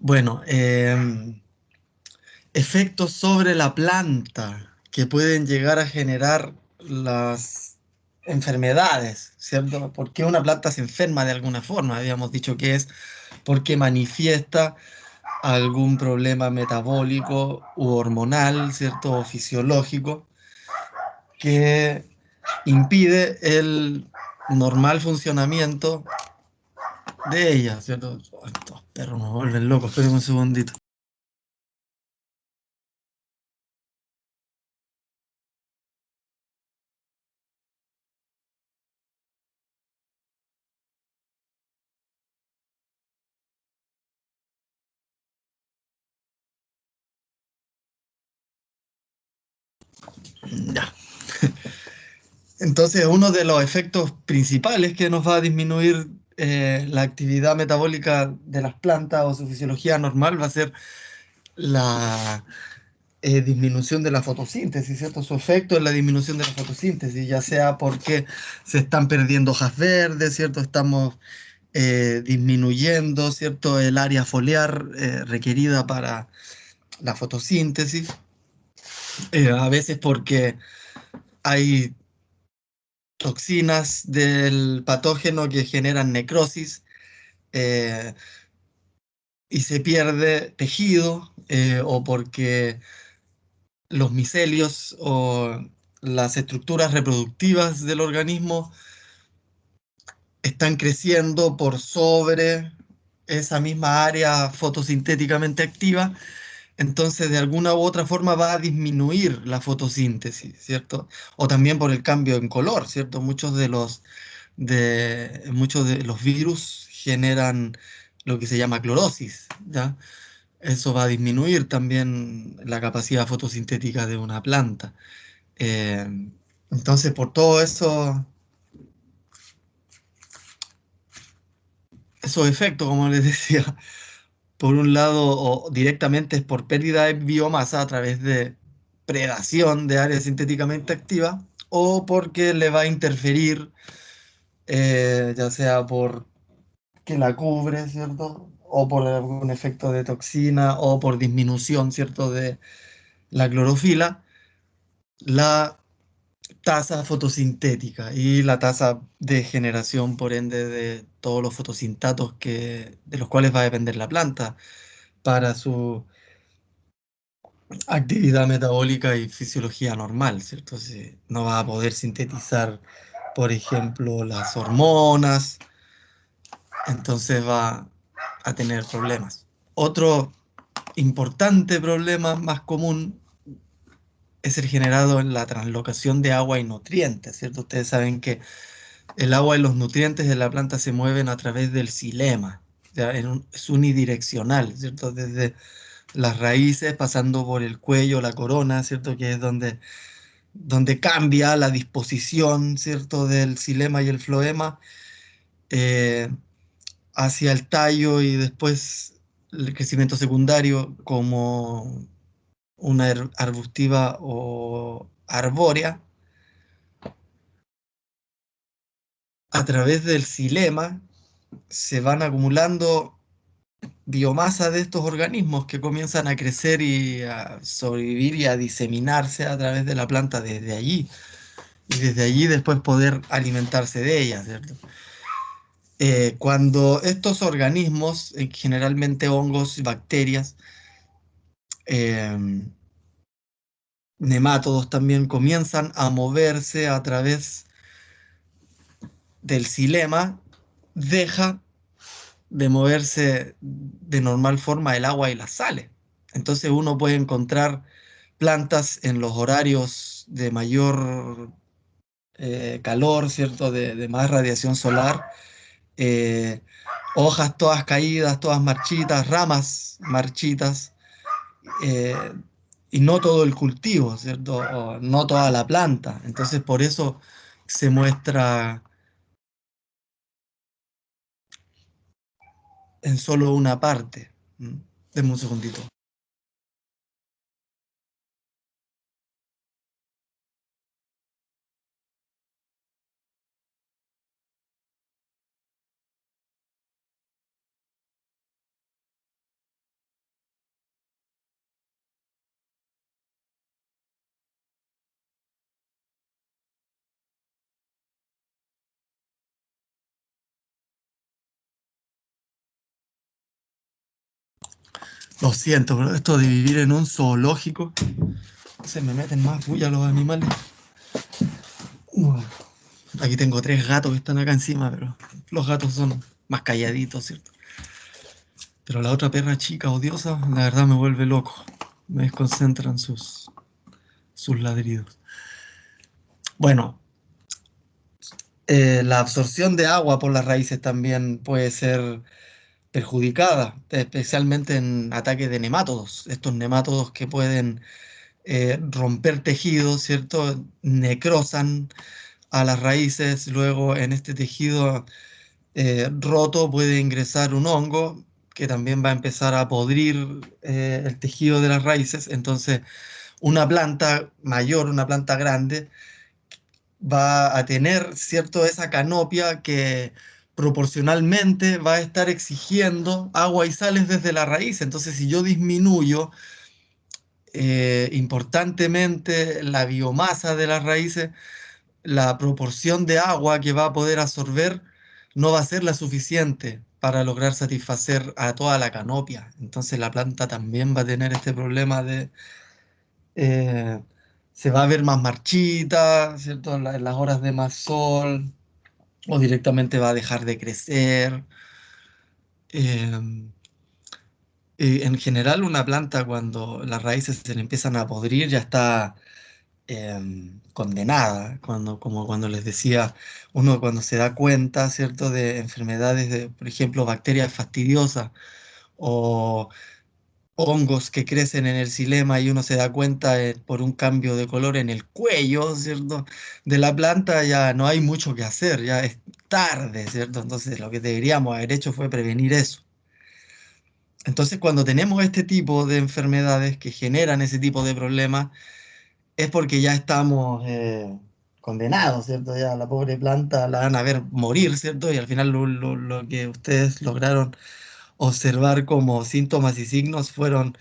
Bueno, efectos sobre la planta que pueden llegar a generar las enfermedades, ¿cierto? ¿Por qué una planta se enferma de alguna forma? Habíamos dicho que es porque manifiesta algún problema metabólico u hormonal, ¿cierto? O fisiológico que impide el normal funcionamiento de ella, ¿cierto? Ay, estos perros nos vuelven locos, espérenme un segundito. Ya. Entonces, uno de los efectos principales que nos va a disminuir la actividad metabólica de las plantas o su fisiología normal va a ser la disminución de la fotosíntesis, ¿cierto? Su efecto es la disminución de la fotosíntesis, ya sea porque se están perdiendo hojas verdes, ¿cierto? Estamos disminuyendo, ¿cierto? El área foliar requerida para la fotosíntesis, a veces porque hay toxinas del patógeno que generan necrosis eh, y se pierde tejido o porque los micelios o las estructuras reproductivas del organismo están creciendo por sobre esa misma área fotosintéticamente activa. Entonces, de alguna u otra forma va a disminuir la fotosíntesis, ¿cierto? O también por el cambio en color, ¿cierto? Muchos de los virus generan lo que se llama clorosis, ¿ya? Eso va a disminuir también la capacidad fotosintética de una planta. Eh, entonces, por todo eso, esos efectos, como les decía, por un lado, o directamente es por pérdida de biomasa a través de predación de áreas sintéticamente activas, o porque le va a interferir, ya sea por que la cubre, ¿cierto? O por algún efecto de toxina, o por disminución, ¿cierto? De la clorofila, la tasa fotosintética y la tasa de generación, por ende, de todos los fotosintatos de los cuales va a depender la planta para su actividad metabólica y fisiología normal, ¿cierto? Si no va a poder sintetizar, por ejemplo, las hormonas, entonces va a tener problemas. Otro importante problema más común es el generado en la translocación de agua y nutrientes, ¿cierto? Ustedes saben que el agua y los nutrientes de la planta se mueven a través del xilema, ya es unidireccional, ¿cierto? Desde las raíces, pasando por el cuello, la corona, ¿cierto? Que es donde cambia la disposición, ¿cierto? Del xilema y el floema eh, hacia el tallo y después el crecimiento secundario como una arbustiva o arbórea. A través del xilema se van acumulando biomasa de estos organismos que comienzan a crecer y a sobrevivir y a diseminarse a través de la planta desde allí. Y desde allí después poder alimentarse de ella, ¿cierto? Cuando estos organismos, generalmente hongos y bacterias, eh, nemátodos también, comienzan a moverse a través del xilema, deja de moverse de normal forma el agua y las sales. Entonces uno puede encontrar plantas en los horarios de mayor calor, ¿cierto? De más radiación solar, eh, hojas todas caídas, todas marchitas, ramas marchitas, eh, y no todo el cultivo, ¿cierto? O no toda la planta. Entonces por eso se muestra en solo una parte. ¿Mm? Denme un segundito. Lo siento, pero esto de vivir en un zoológico, se me meten más bulla los animales. Uf. Aquí tengo tres gatos que están acá encima, pero los gatos son más calladitos, ¿cierto? Pero la otra perra chica odiosa, la verdad me vuelve loco. Me desconcentran sus ladridos. Bueno, la absorción de agua por las raíces también puede ser perjudicada, especialmente en ataques de nemátodos. Estos nemátodos que pueden romper tejidos, ¿cierto? Necrosan a las raíces, luego en este tejido roto puede ingresar un hongo que también va a empezar a podrir el tejido de las raíces. Entonces, una planta mayor, una planta grande, va a tener, ¿cierto?, esa canopia que proporcionalmente va a estar exigiendo agua y sales desde la raíz. Entonces, si yo disminuyo importantemente la biomasa de las raíces, la proporción de agua que va a poder absorber no va a ser la suficiente para lograr satisfacer a toda la canopia. Entonces la planta también va a tener este problema de... eh, se va a ver más marchita, ¿cierto? En las horas de más sol, o directamente va a dejar de crecer. Eh, en general, una planta cuando las raíces se le empiezan a podrir ya está condenada, como cuando les decía, uno cuando se da cuenta, ¿cierto?, de enfermedades de, por ejemplo, bacterias fastidiosas o hongos que crecen en el xilema y uno se da cuenta por un cambio de color en el cuello, ¿cierto?, de la planta, ya no hay mucho que hacer, ya es tarde, ¿cierto? Entonces lo que deberíamos haber hecho fue prevenir eso. Entonces, cuando tenemos este tipo de enfermedades que generan ese tipo de problemas, es porque ya estamos condenados, ¿cierto? Ya la pobre planta la van a ver morir, ¿cierto? Y al final lo que ustedes lograron observar como síntomas y signos fueron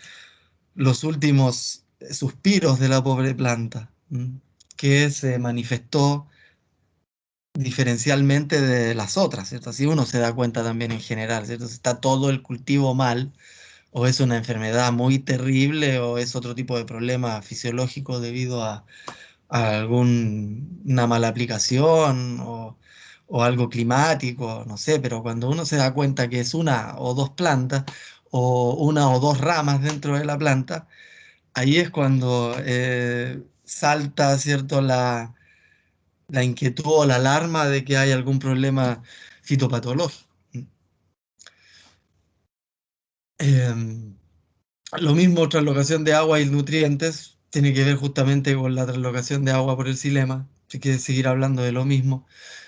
los últimos suspiros de la pobre planta, ¿m? Que se manifestó diferencialmente de las otras, ¿cierto? Así uno se da cuenta también en general, ¿cierto? Si está todo el cultivo mal, o es una enfermedad muy terrible, o es otro tipo de problema fisiológico debido a alguna mala aplicación o algo climático, no sé, pero cuando uno se da cuenta que es una o dos plantas o una o dos ramas dentro de la planta, ahí es cuando salta, ¿cierto?, la inquietud o la alarma de que hay algún problema fitopatológico. Em, Lo mismo, translocación de agua y nutrientes, tiene que ver justamente con la translocación de agua por el xilema, si quieres seguir hablando de lo mismo.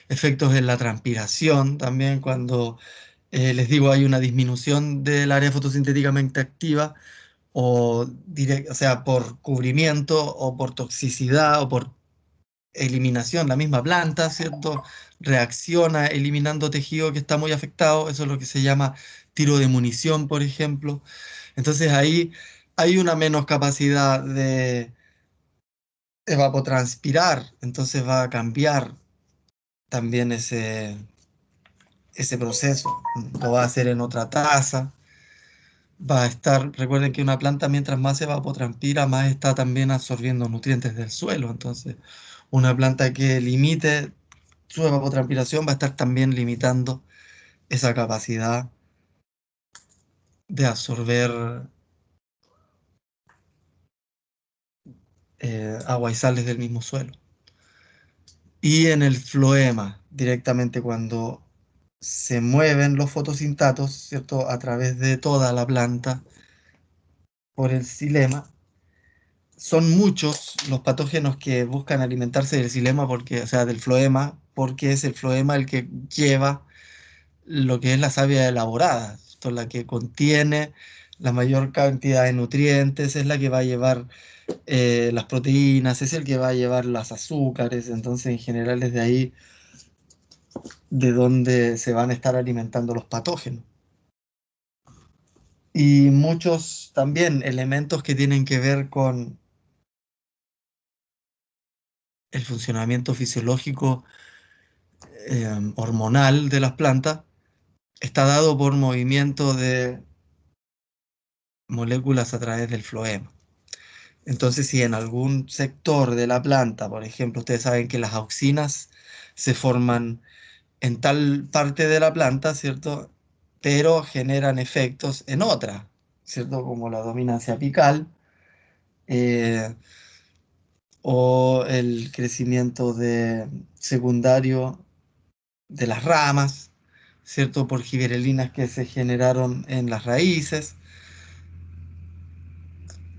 Efectos en la transpiración también, cuando les digo hay una disminución del área fotosintéticamente activa, o sea, por cubrimiento, o por toxicidad, o por eliminación, la misma planta, ¿cierto? Reacciona eliminando tejido que está muy afectado, eso es lo que se llama tiro de munición, por ejemplo. Entonces ahí hay una menos capacidad de evapotranspirar, entonces va a cambiar también ese proceso. Lo va a hacer en otra taza, va a estar, recuerden que una planta mientras más evapotranspira, más está también absorbiendo nutrientes del suelo. Entonces, una planta que limite su evapotranspiración va a estar también limitando esa capacidad de absorber agua y sales del mismo suelo. Y en el floema, directamente cuando se mueven los fotosintatos, ¿cierto?, a través de toda la planta por el xilema, son muchos los patógenos que buscan alimentarse del xilema, porque, o sea, del floema, porque es el floema el que lleva lo que es la savia elaborada, esto es la que contiene la mayor cantidad de nutrientes, es la que va a llevar las proteínas, es el que va a llevar los azúcares, entonces en general es de ahí de donde se van a estar alimentando los patógenos. Y muchos también elementos que tienen que ver con el funcionamiento fisiológico hormonal de las plantas, está dado por movimiento de moléculas a través del floema. Entonces, si en algún sector de la planta, por ejemplo, ustedes saben que las auxinas se forman en tal parte de la planta, ¿cierto? Pero generan efectos en otra, ¿cierto? Como la dominancia apical eh, o el crecimiento secundario de las ramas, ¿cierto? Por gibberelinas que se generaron en las raíces.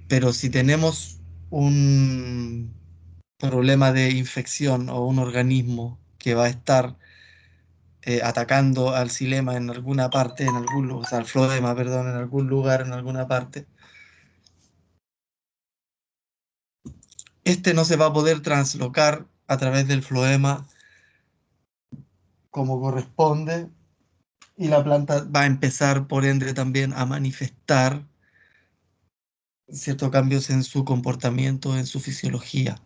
Pero si tenemos un problema de infección o un organismo que va a estar atacando al xilema en alguna parte, en algún lugar, o sea, al floema, perdón, en algún lugar, en alguna parte, este no se va a poder translocar a través del floema como corresponde y la planta va a empezar, por ende, también a manifestar ciertos cambios en su comportamiento, en su fisiología,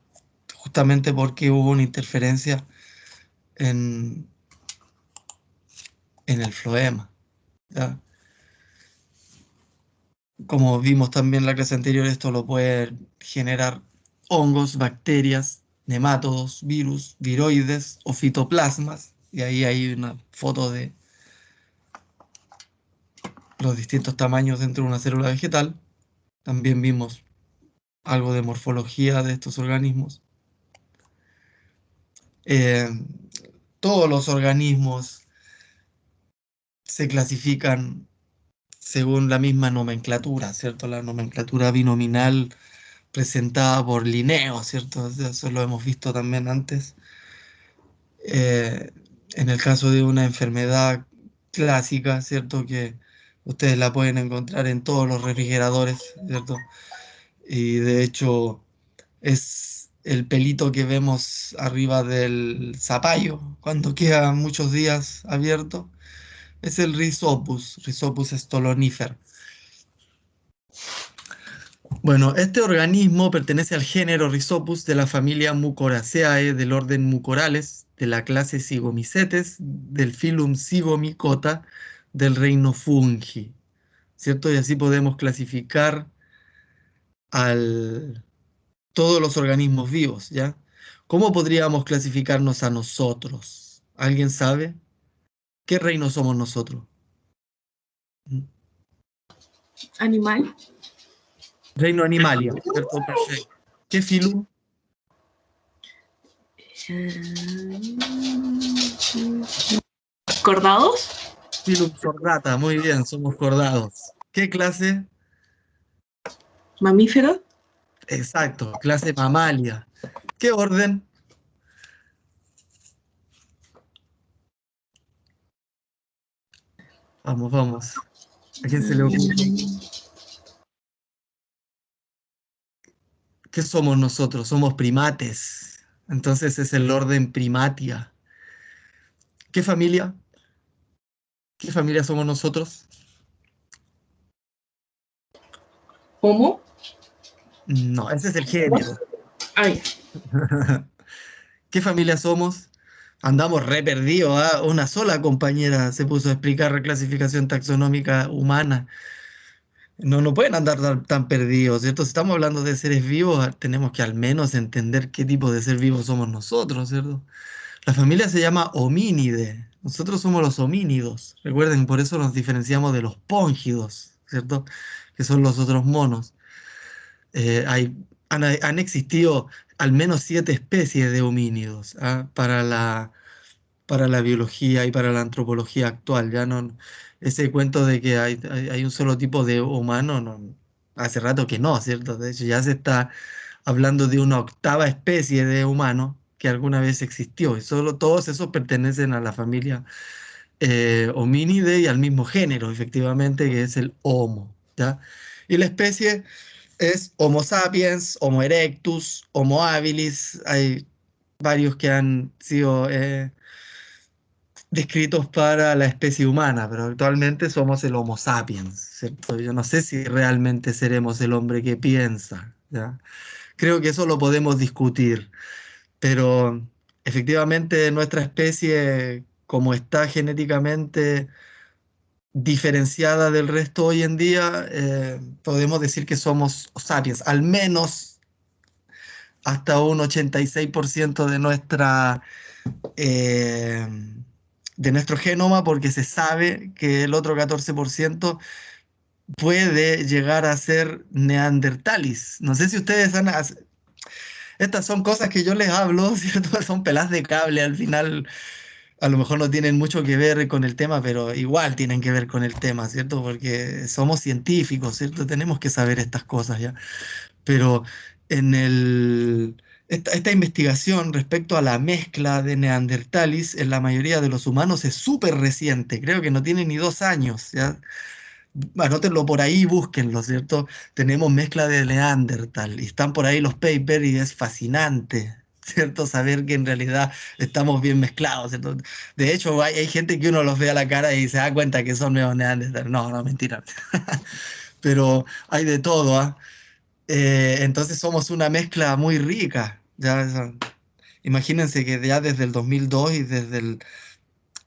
justamente porque hubo una interferencia en, en el floema, ¿ya? Como vimos también en la clase anterior, esto lo puede generar hongos, bacterias, nematodos, virus, viroides o fitoplasmas. Y ahí hay una foto de los distintos tamaños dentro de una célula vegetal. También vimos algo de morfología de estos organismos. Eh, todos los organismos se clasifican según la misma nomenclatura, ¿cierto? La nomenclatura binominal presentada por Linneo, ¿cierto? Eso lo hemos visto también antes. Eh, en el caso de una enfermedad clásica, ¿cierto? Que ustedes la pueden encontrar en todos los refrigeradores, ¿cierto? Y de hecho es el pelito que vemos arriba del zapallo cuando queda muchos días abierto. Es el Rhizopus stolonifer. Bueno, este organismo pertenece al género Rhizopus de la familia Mucoraceae del orden Mucorales, de la clase Zygomycetes, del phylum Zygomicota, del reino Fungi, ¿cierto? Y así podemos clasificar al todos los organismos vivos, ¿ya? ¿Cómo podríamos clasificarnos a nosotros? ¿Alguien sabe? ¿Qué reino somos nosotros? ¿Mm? Animal. Reino Animalia, ¿cierto? Perfecto. ¿Qué phylum? ¿Cordados? Phylum Chordata, muy bien, somos cordados. ¿Qué clase? ¿Mamífero? Exacto, clase Mamalia. ¿Qué orden? Vamos, vamos. ¿A quién se le ocurre? ¿Qué somos nosotros? Somos primates. Entonces es el orden Primatia. ¿Qué familia? ¿Qué familia somos nosotros? ¿Homo? No, ese es el género. Ay, ¿Qué familia somos? Andamos re perdidos, ¿ah? Una sola compañera se puso a explicar reclasificación taxonómica humana. No, no pueden andar tan perdidos, ¿cierto? Si estamos hablando de seres vivos, tenemos que al menos entender qué tipo de ser vivo somos nosotros, ¿cierto? La familia se llama homínide. Nosotros somos los homínidos. Recuerden, por eso nos diferenciamos de los póngidos, ¿cierto? Que son los otros monos. Han existido al menos 7 especies de homínidos, ¿ah? Para la biología y para la antropología actual. Ya no, ese cuento de que hay un solo tipo de humano, no, hace rato que no, ¿cierto? De hecho, ya se está hablando de una octava especie de humano que alguna vez existió, y solo todos esos pertenecen a la familia homínide y al mismo género, efectivamente, que es el Homo, ¿ya? Y la especie es Homo sapiens, Homo erectus, Homo habilis. Hay varios que han sido descritos para la especie humana, pero actualmente somos el Homo sapiens, ¿cierto? Yo no sé si realmente seremos el hombre que piensa, ¿ya? Creo que eso lo podemos discutir, pero efectivamente nuestra especie, como está genéticamente diferenciada del resto hoy en día, podemos decir que somos sapiens, al menos hasta un 86% eh, de nuestro genoma, porque se sabe que el otro 14% puede llegar a ser neandertalis. No sé si ustedes han... Estas son cosas que yo les hablo, ¿cierto? Son pelas de cable al final. A lo mejor no tienen mucho que ver con el tema, pero igual tienen que ver con el tema, ¿cierto? Porque somos científicos, ¿cierto? Tenemos que saber estas cosas ya. Pero en esta investigación respecto a la mezcla de neandertalis en la mayoría de los humanos es súper reciente, creo que no tiene ni 2 años, ¿ya? Anótenlo por ahí, búsquenlo, ¿cierto? Tenemos mezcla de Neandertal y están por ahí los papers y es fascinante, ¿cierto? Saber que en realidad estamos bien mezclados, ¿cierto? De hecho, hay gente que uno los ve a la cara y se da cuenta que son nuevos Neandertal. No, no, mentira. Pero hay de todo, ¿ah? Entonces somos una mezcla muy rica. Ya, imagínense que ya desde el 2002 y desde el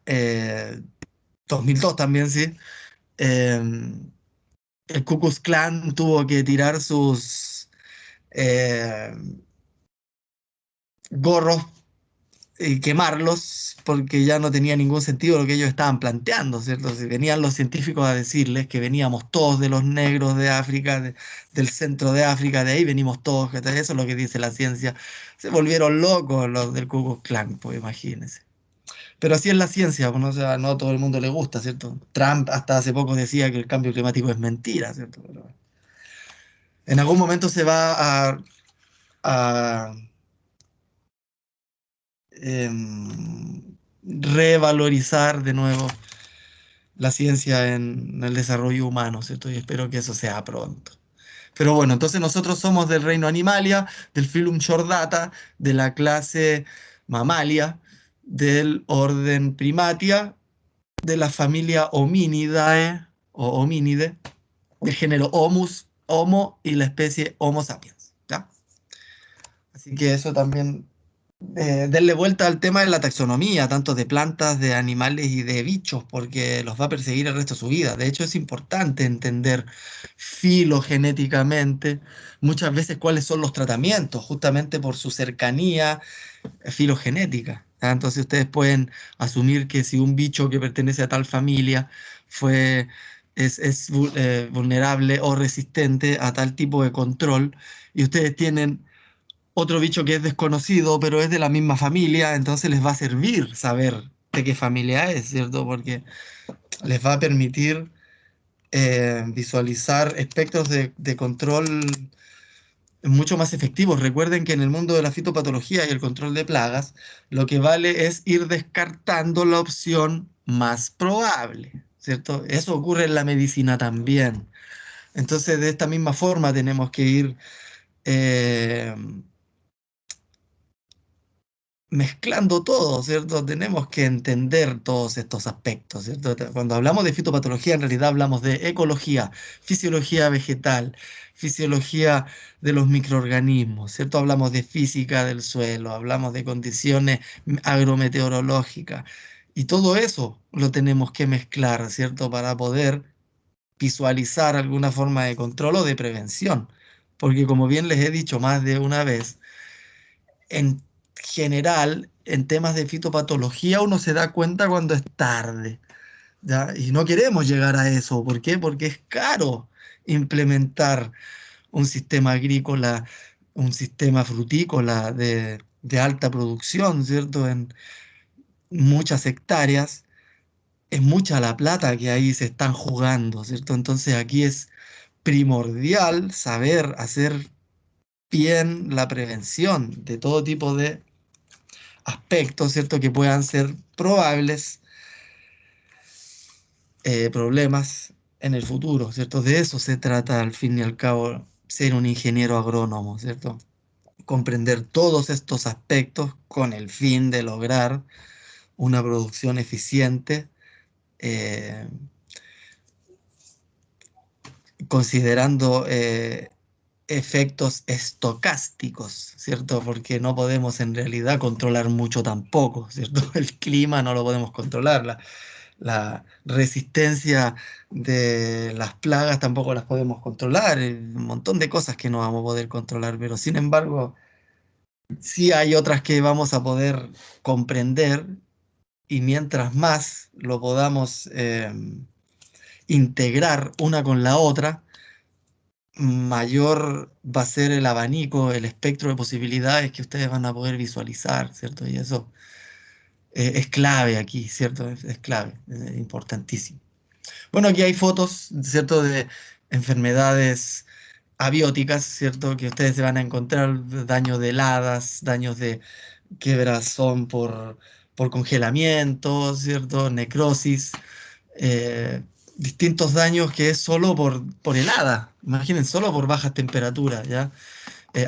eh, 2002 también, sí. em, el Ku Klux Klan tuvo que tirar sus eh, gorros y quemarlos porque ya no tenía ningún sentido lo que ellos estaban planteando, ¿cierto? Si venían los científicos a decirles que veníamos todos de los negros de África, del centro de África, de ahí venimos todos, ¿cachai? Eso es lo que dice la ciencia. Se volvieron locos los del Ku Klux Klan, pues imagínense. Pero así es la ciencia, pues, ¿no? O sea, no a todo el mundo le gusta, ¿cierto? Trump hasta hace poco decía que el cambio climático es mentira, ¿cierto? Pero en algún momento se va a revalorizar de nuevo la ciencia en el desarrollo humano, ¿cierto? Y espero que eso sea pronto. Pero bueno, entonces nosotros somos del reino Animalia, del filum Chordata, de la clase Mammalia, del orden Primatia, de la familia Hominidae o Hominide, del género Homus, Homo y la especie Homo sapiens. ¿Ya? Así que eso también, denle vuelta al tema de la taxonomía, tanto de plantas, de animales y de bichos, porque los va a perseguir el resto de su vida. De hecho, es importante entender filogenéticamente muchas veces cuáles son los tratamientos, justamente por su cercanía filogenética. ¿Ya? Entonces ustedes pueden asumir que si un bicho que pertenece a tal familia fue, es vulnerable o resistente a tal tipo de control, y ustedes tienen otro bicho que es desconocido, pero es de la misma familia, entonces les va a servir saber de qué familia es, ¿cierto? Porque les va a permitir visualizar espectros de control mucho más efectivos. Recuerden que en el mundo de la fitopatología y el control de plagas, lo que vale es ir descartando la opción más probable, ¿cierto? Eso ocurre en la medicina también. Entonces, de esta misma forma tenemos que ir eh, mezclando todo, ¿cierto? Tenemos que entender todos estos aspectos, ¿cierto? Cuando hablamos de fitopatología, en realidad hablamos de ecología, fisiología vegetal, fisiología de los microorganismos, ¿cierto? Hablamos de física del suelo, hablamos de condiciones agrometeorológicas, y todo eso lo tenemos que mezclar, ¿cierto? Para poder visualizar alguna forma de control o de prevención. Porque como bien les he dicho más de una vez, en general, en temas de fitopatología, uno se da cuenta cuando es tarde, ¿ya? Y no queremos llegar a eso. ¿Por qué? Porque es caro implementar un sistema agrícola, un sistema frutícola de alta producción, ¿cierto? En muchas hectáreas. Es mucha la plata que ahí se están jugando, ¿cierto? Entonces aquí es primordial saber hacer bien la prevención de todo tipo de aspectos, ¿cierto? Que puedan ser probables problemas en el futuro, ¿cierto? De eso se trata al fin y al cabo ser un ingeniero agrónomo, ¿cierto? Comprender todos estos aspectos con el fin de lograr una producción eficiente, eh, considerando efectos estocásticos, ¿cierto? Porque no podemos en realidad controlar mucho tampoco, ¿cierto? El clima no lo podemos controlar, la resistencia de las plagas tampoco las podemos controlar, un montón de cosas que no vamos a poder controlar, pero sin embargo, sí hay otras que vamos a poder comprender y mientras más lo podamos integrar una con la otra, mayor va a ser el abanico, el espectro de posibilidades que ustedes van a poder visualizar, ¿cierto? Y eso es clave aquí, ¿cierto? Es clave, es importantísimo. Bueno, aquí hay fotos, ¿cierto? De enfermedades abióticas, ¿cierto? Que ustedes se van a encontrar daños de heladas, daños de quebrazón por congelamiento, ¿cierto? Necrosis, eh, distintos daños que es solo por helada. Imaginen, solo por bajas temperaturas, ¿ya?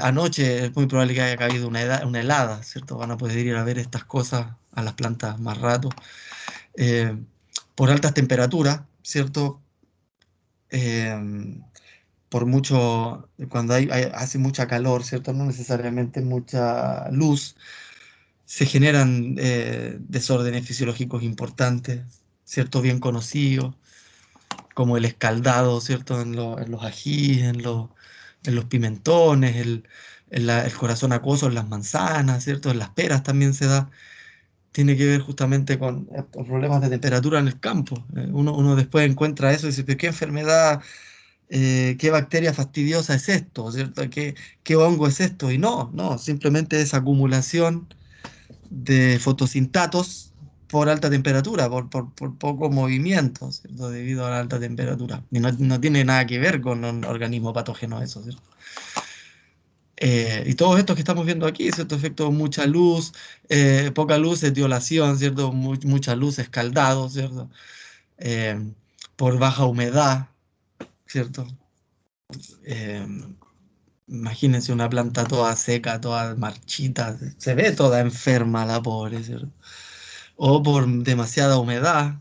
Anoche es muy probable que haya caído una helada, ¿cierto? Van a poder ir a ver estas cosas a las plantas más rato. Eh, por altas temperaturas, ¿cierto? Eh, por mucho, cuando hace mucha calor, ¿cierto? No necesariamente mucha luz, se generan desórdenes fisiológicos importantes, ¿cierto? Bien conocidos, como el escaldado, ¿cierto? En los ajíes, en los pimentones, el corazón acuoso en las manzanas, ¿cierto? En las peras también se da. Tiene que ver justamente con estos problemas de temperatura en el campo. Uno después encuentra eso y dice, ¿pero qué enfermedad, qué bacteria fastidiosa es esto, ¿cierto? ¿Qué hongo es esto? Y no, simplemente es acumulación de fotosintatos por alta temperatura, por poco movimiento, ¿cierto? Debido a la alta temperatura. Y no tiene nada que ver con un organismo patógeno eso, ¿cierto? Y todos estos que estamos viendo aquí, ¿cierto? Efecto mucha luz, poca luz es diolación, ¿cierto? Mucha luz es caldado, ¿cierto? Eh, por baja humedad, ¿cierto? Eh, Imagínense una planta toda seca, toda marchita, se ve toda enferma la pobre, ¿cierto? O por demasiada humedad,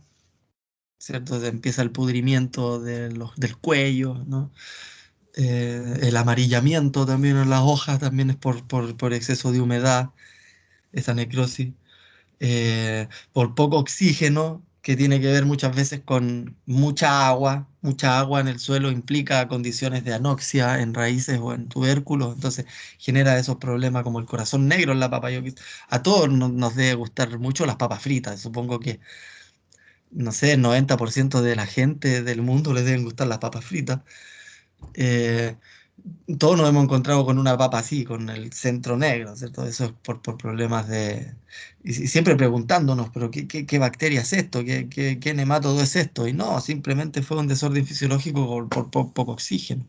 ¿cierto? Empieza el pudrimiento del cuello, ¿no? El amarillamiento también en las hojas también es por exceso de humedad, esa necrosis. Por poco oxígeno, que tiene que ver muchas veces con mucha agua en el suelo implica condiciones de anoxia en raíces o en tubérculos, entonces genera esos problemas como el corazón negro en la papa. A todos nos debe gustar mucho las papas fritas, supongo que, no sé, el 90% de la gente del mundo les deben gustar las papas fritas. Eh, todos nos hemos encontrado con una papa así, con el centro negro, ¿cierto? Eso es por problemas de... Y siempre preguntándonos, pero ¿qué bacteria es esto? ¿Qué nematodo es esto? Y no, simplemente fue un desorden fisiológico por poco oxígeno.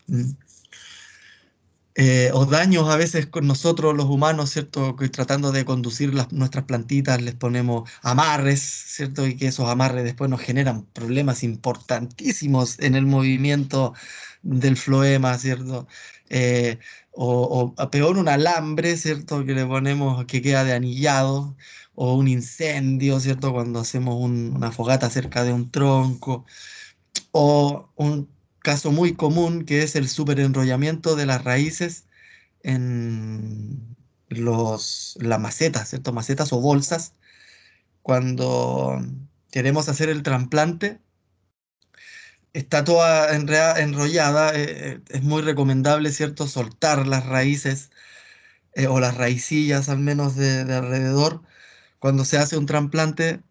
¿Mm? O daños a veces con nosotros los humanos, ¿cierto? Que tratando de conducir nuestras plantitas les ponemos amarres, ¿cierto? Y que esos amarres después nos generan problemas importantísimos en el movimiento del floema, ¿cierto? Eh, o a peor un alambre, ¿cierto? Que le ponemos que queda de anillado, o un incendio, ¿cierto? Cuando hacemos una fogata cerca de un tronco o un caso muy común que es el superenrollamiento de las raíces en las macetas, ¿cierto? Macetas o bolsas. Cuando queremos hacer el trasplante, está toda enrollada. Es muy recomendable, ¿cierto? Soltar las raíces o las raicillas al menos de alrededor cuando se hace un trasplante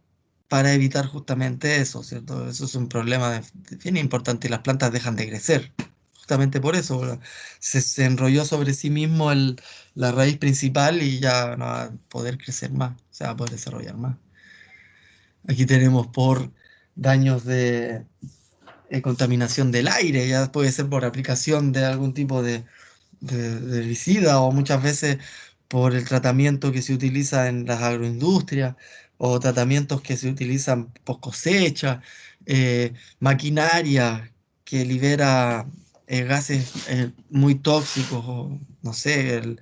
para evitar justamente eso, ¿cierto? Eso es un problema bien importante y las plantas dejan de crecer. Justamente por eso, ¿verdad? Se enrolló sobre sí mismo la raíz principal y ya no va a poder crecer más, se va a poder desarrollar más. Aquí tenemos por daños de contaminación del aire, ya puede ser por aplicación de algún tipo de herbicida o muchas veces por el tratamiento que se utiliza en las agroindustrias o tratamientos que se utilizan post cosecha, maquinaria que libera gases muy tóxicos, o no sé,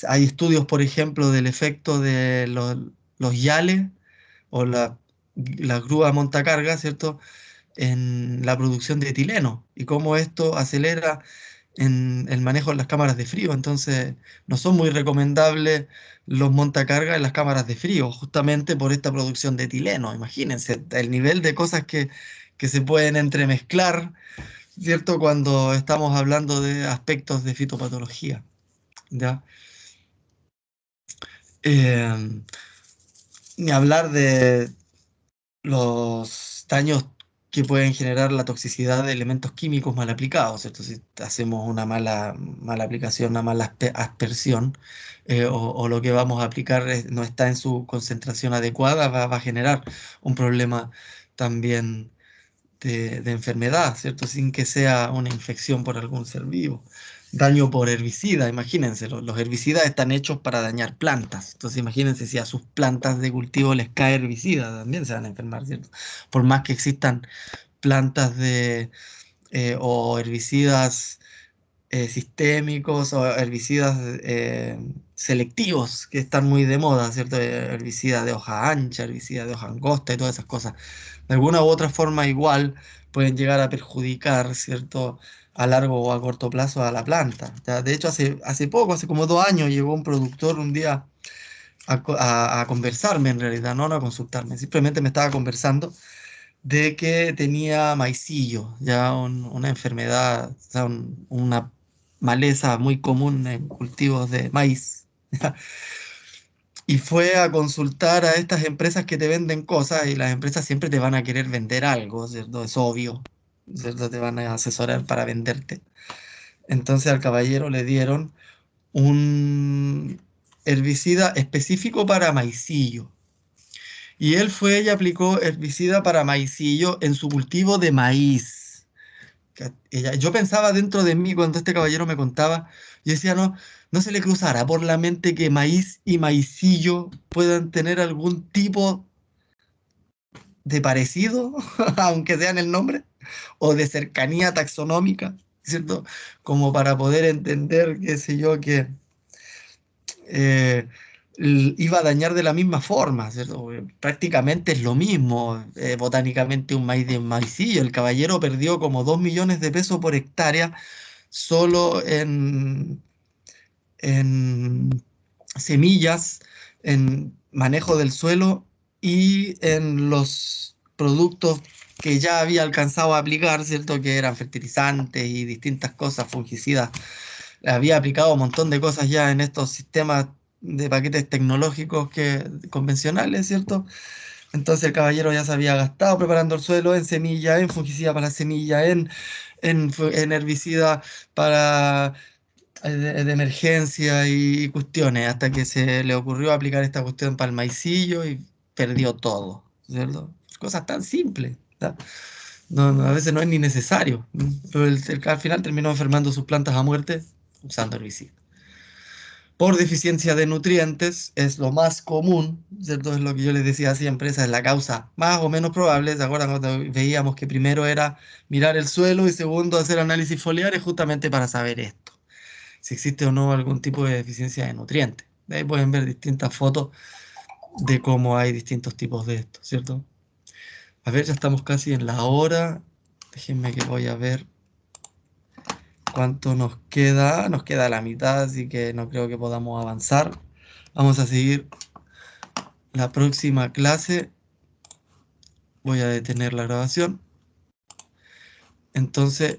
hay estudios, por ejemplo, del efecto de los yales o la grúa montacarga, ¿cierto? En la producción de etileno y cómo esto acelera en el manejo de las cámaras de frío, entonces no son muy recomendables los montacargas en las cámaras de frío, justamente por esta producción de etileno. Imagínense el nivel de cosas que se pueden entremezclar, ¿cierto? Cuando estamos hablando de aspectos de fitopatología, ¿ya? Eh, Ni hablar de los daños que pueden generar la toxicidad de elementos químicos mal aplicados, ¿cierto? Si hacemos una mala aplicación, una mala aspersión, o lo que vamos a aplicar no está en su concentración adecuada, va a generar un problema también de enfermedad, ¿cierto? Sin que sea una infección por algún ser vivo. Daño por herbicida, imagínense, los herbicidas están hechos para dañar plantas. Entonces imagínense si a sus plantas de cultivo les cae herbicida, también se van a enfermar, ¿cierto? Por más que existan plantas o herbicidas sistémicos o herbicidas selectivos que están muy de moda, ¿cierto? Herbicida de hoja ancha, herbicida de hoja angosta y todas esas cosas. De alguna u otra forma igual pueden llegar a perjudicar, ¿cierto? A largo o a corto plazo a la planta. Ya, de hecho, hace poco, hace como 2 años, llegó un productor un día a conversarme en realidad, no a consultarme, simplemente me estaba conversando de que tenía maicillo, ya una enfermedad, o sea, una maleza muy común en cultivos de maíz. Y fue a consultar a estas empresas que te venden cosas y las empresas siempre te van a querer vender algo, ¿cierto? Es obvio, ¿cierto? Te van a asesorar para venderte. Entonces al caballero le dieron un herbicida específico para maicillo. Y él fue y aplicó herbicida para maicillo en su cultivo de maíz. Yo pensaba dentro de mí cuando este caballero me contaba, yo decía, no, no se le cruzará por la mente que maíz y maicillo puedan tener algún tipo de parecido, aunque sea en el nombre, o de cercanía taxonómica, ¿cierto? Como para poder entender, qué sé yo, que eh, iba a dañar de la misma forma, ¿cierto? Prácticamente es lo mismo, botánicamente un maíz de un maicillo. El caballero perdió como 2 millones de pesos por hectárea solo en semillas, en manejo del suelo y en los productos que ya había alcanzado a aplicar, ¿cierto? Que eran fertilizantes y distintas cosas, fungicidas. Había aplicado un montón de cosas ya en estos sistemas de paquetes tecnológicos convencionales, ¿cierto? Entonces el caballero ya se había gastado preparando el suelo en semilla, en fungicida para la semilla, en herbicida para de emergencia y cuestiones, hasta que se le ocurrió aplicar esta cuestión para el maicillo y perdió todo, ¿cierto? Cosas tan simples, ¿ya? A veces no es ni necesario, pero al final terminó enfermando sus plantas a muerte usando herbicida. Por deficiencia de nutrientes es lo más común, ¿cierto? Es lo que yo les decía siempre, esa es la causa más o menos probable. ¿Se acuerdan cuando veíamos que primero era mirar el suelo y segundo hacer análisis foliares justamente para saber esto? Si existe o no algún tipo de deficiencia de nutrientes. De ahí pueden ver distintas fotos de cómo hay distintos tipos de esto, ¿cierto? A ver, ya estamos casi en la hora. Déjenme que voy a ver cuánto nos queda. Nos queda la mitad, así que no creo que podamos avanzar. Vamos a seguir la próxima clase. Voy a detener la grabación. Entonces,